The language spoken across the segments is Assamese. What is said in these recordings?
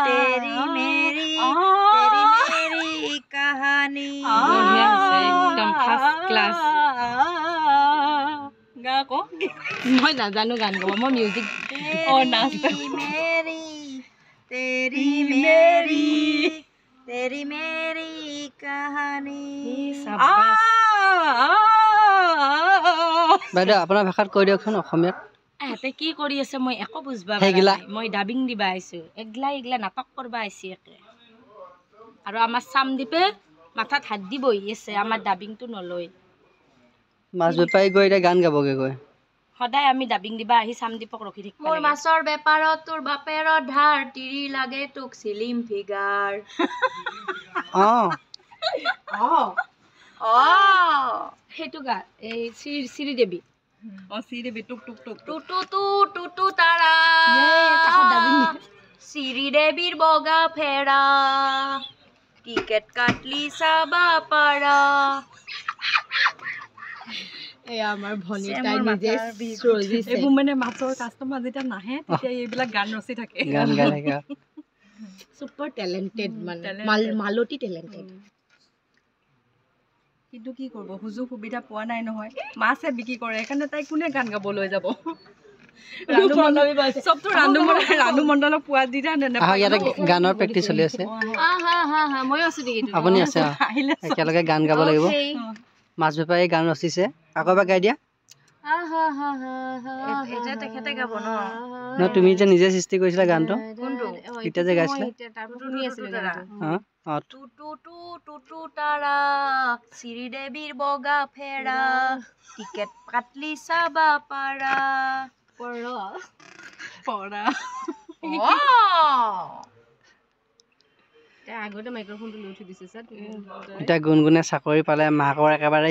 तेरी मेरी कहानी एकदम ফার্স্ট ক্লাস गा को মই নাজানো গান গাব মই মিউজিক तेरी मेरी कहानी বাইদেউ আপোনাৰ ভাষাত কৈ দিয়কচোন অসমীয়াত এতে কি কৰি আছে মই একো বুজবা সেইগিলা মই ডাবিং দিবা আইছো এগলা নাটক কৰবা আইছি একে আৰু আমাৰ সামদীপে মাথাত হাত দি বহি আছে আমাৰ ডাবিংটো নলয় মাছ বেপাৰী গৈ এতিয়া গান গাবগে গৈ সদায় আমি ডাবিং দিবা আহি সামদীপক ৰখি থাকিব মোৰ মাছৰ বেপাৰত তোৰ বাপেৰ ধাৰ তিৰি লাগে তোক চিলিম ফিগাৰ সেইটো গা এই শ্ৰী দেৱী শ্ৰীদেৱী টুক টুক টুক টুটু তাৰা শ্ৰীদেৱীৰ বগা ফেৰা টিকেট কাটলি চাবা পাৰা এই আমাৰ ভনিতাই নিজে ৰজিছে এইবোৰ মানে মাছৰ কাষ্টমাৰ যেতিয়া নাহে তেতিয়া এইবিলাক গান ৰচি থাকে গান গাই থাকে সুপাৰ টেলেন্টেড মানে মালতি টেলেন্টেড কিন্তু কি কৰিব সুযোগ সুবিধা পোৱা নাই নহয় মাছে বিক্ৰী কৰে সেইকাৰণে তাই কোনে গান গাবলৈ যাব চবতো ৰাণু মণ্ডলক পোৱা দি ইয়াতে গানৰ প্ৰেক্টিচ চলি আছে ময়ো আছো নেকি আপুনি আছে একেলগে গান গাব লাগিব মাছ বেপাৰী গান ৰচিছে আকৌ এবাৰ গাই দিয়া তেখেতে গাব ন তুমি যে নিজে সৃষ্টি কৰিছিলা গানটো এতিয়া যে গাইছিলা টুটু তাৰা শ্ৰীদেৱীৰ বগা ফেৰা টিকেট কাটলি চাবা পাৰা পৰা আগতে মাইক্ৰফোনটো লৈ উঠি দিছে স্যাৰ এতিয়া গুণগুণে চাকৰি পালে মাকৰ একেবাৰে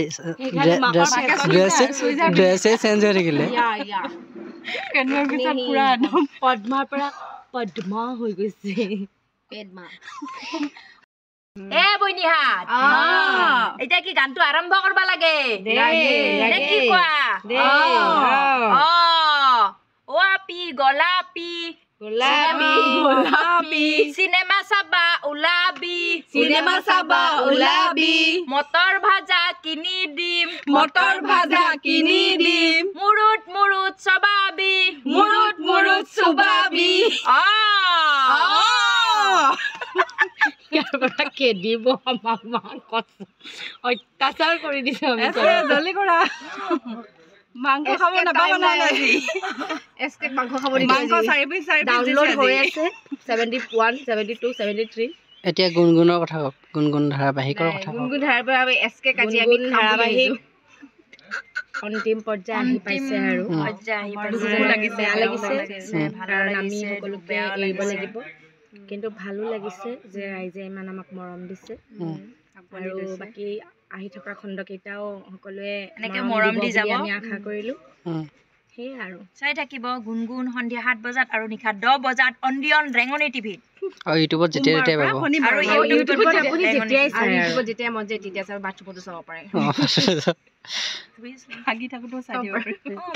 ড্ৰেছে চেঞ্জ হৈ থাকিলে পদ্মাৰ পৰা পদ্মা হৈ গৈছে পেদমা এ বইনিহাত এতিয়া কি গানটো আৰম্ভ কৰবা লাগে নে কি কোৱা ও আপি গোলাপি চিনেমা চাবা ওলাবি মটৰ ভাজা কিনি দিম মুৰুত চবাবি দিব আমাক মাংস অত্যাচাৰ কৰি দিছে জলদি কৰা মাংস খাব নাপাব নালাগি এসকে মাংস খাব দিছে মাংস 4 পিস ডাউনলোড হৈ আছে 71 72 73 এতিয়া গুণগুণৰ কথা কওক গুণগুণ ধাৰাবাহিকৰ কথা কওক গুণগুণ ধাৰাবাহিক আমি এসকে কাজিয়া বি ধাৰাবাহিক অন্তিম পৰ্যায় আহি পাইছে আৰু বেয়া লাগিছে কাৰণ আমি সকলোকে এৰিব লাগিব কিন্তু ভালো লাগিছে যে ৰাইজে ইমান আমাক মৰম দিছে আৰু বাকি আহি থকা খণ্ডকেইটাও সকলোৱে এনেকে মৰম দি যাব আমি আশা কৰিলো সেই আৰু চাই থাকিব গুণগুণ সন্ধিয়া 7 বজাত আৰু নিশা 10 বজাত অন্ডিয়ন ৰেঙনি টিভিত আৰু ইউটিউবত যেতিয়াই পাব আৰু ইউটিউবত আপুনি যেতিয়াই চাই ইউটিউবত যেতিয়া মন যায় তেতিয়া চাই বাথৰুমতো চাব পাৰে হাগি থাকোতো চাই দিব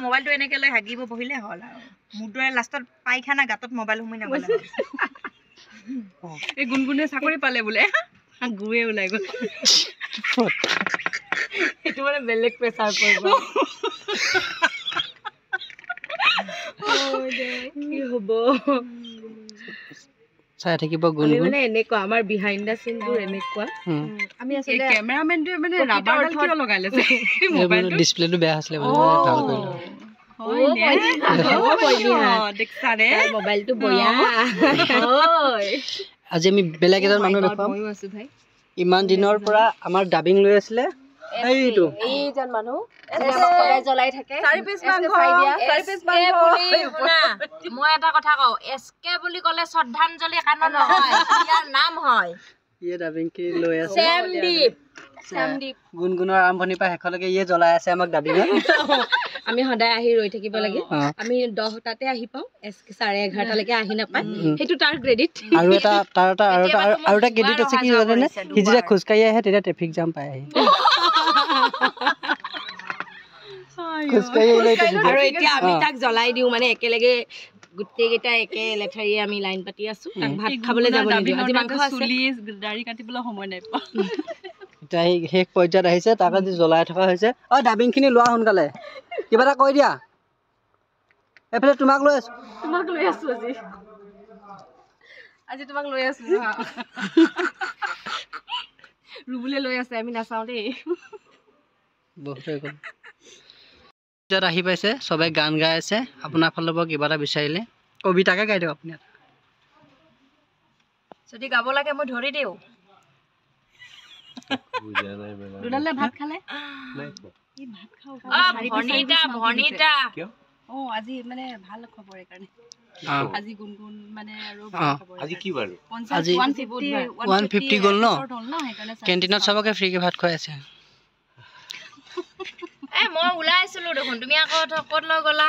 মোবাইলটো এনেকে লৈ হাগিব বহিলে হ'ল আৰু মুদৰে লাষ্টত পাইখানা গাতত মোবাইল সোমাই নগলে এই গুণগুণে চাকৰি পালে বোলে গুৱে ওলাই গ'ল এটো মানে বেলেগ প্ৰেছাৰ পৰিব কি হ'ব চাই থাকিব গুণগুণ মানে এনেকুৱা আমাৰ বিহাইণ্ড দা সিন বোৰ এনেকুৱা আমি এই ক্যামেৰামেনটোৱে মানে ৰাবাৰডাল কিয় লগাইলে মোবাইলটো ডিসপ্লেটো বেয়া আছিল মানে ভাল কৰিলো দেখছানে মোবাইলটো বয়া আজি আমি বেলেগ এজন মানুহ দেখাম ময়ো আছো ভাই ইমান দিনৰ পৰা আমাৰ ডাবিং লৈ আছিলে এইটো এইজন মানুহ সদায় জ্বলাই থাকে 4 পিস মাংস মই এটা কথা কওঁ এসকে বুলি ক'লে শ্ৰদ্ধাঞ্জলি কানন নহয় ইয়াৰ নাম হয় ইয়ে ডাবিং কি লৈ আছে শ্যামদীপ গুণগুণৰ আৰম্ভণিৰ পৰা শেষলৈকে ইয়ে জ্বলাই আছে আমাক ডাবিঙত আমি সদায় আহি ৰৈ থাকিব লাগে আমি 10 টাতে আহি পাওঁ এসকে 11:30 লৈকে আহি নাপায় হেতু তাৰ ক্ৰেডিট আৰু এটা ক্ৰেডিট আছে কি জানেনে সি যেতিয়া খোজকাঢ়ি আহে তেতিয়া ট্ৰেফিক জাম পায় আহি খোজকাঢ়ি আহিলে এতিয়া ভিডিঅ'। আৰু এতিয়া আমি তাক জ্বলাই দিওঁ মানে একেলগে গোটেইকেইটা একে লেঠাৰিয়ে আমি লাইন পাতি আছো তাক ভাত খাবলৈ যাব নিদিওঁ আজি মাংস আছে দাড়ি কাটিবলৈ সময় নাই পোৱা এতিয়া শেষ পৰ্যায়ত আহিছে তাক আজি জ্বলাই থকা হৈছে অ ডাবিংখিনি লোৱা সোনকালে কিবা এটা কৈ দিয়া এইফালে তোমাক লৈ আছো আজি তোমাক লৈ আছো ৰুবুলে লৈ আছে আমি নাচাওঁ দেই বহুত আহি পাইছে চবে গান গাই আছে আপোনাৰ ফালৰ পৰা কিবা এটা বিচাৰিলে কবিতাকে গাই দিয়ক আপুনি যদি গাব লাগে মই ধৰি দিওঁ দুডালে ভাত খালে ভনিতা আজি মানে ভাল খবৰ কাৰণে আজি গুণগুণ মানে আৰু আজি কি বাৰু আজি 150 গ'ল ন কেণ্টিনত চবকে ফ্ৰীকে ভাত খুৱাই আছে মই ওলাই আছিলো দেখোন তুমি আকৌ ক'ত লৈ গ'লা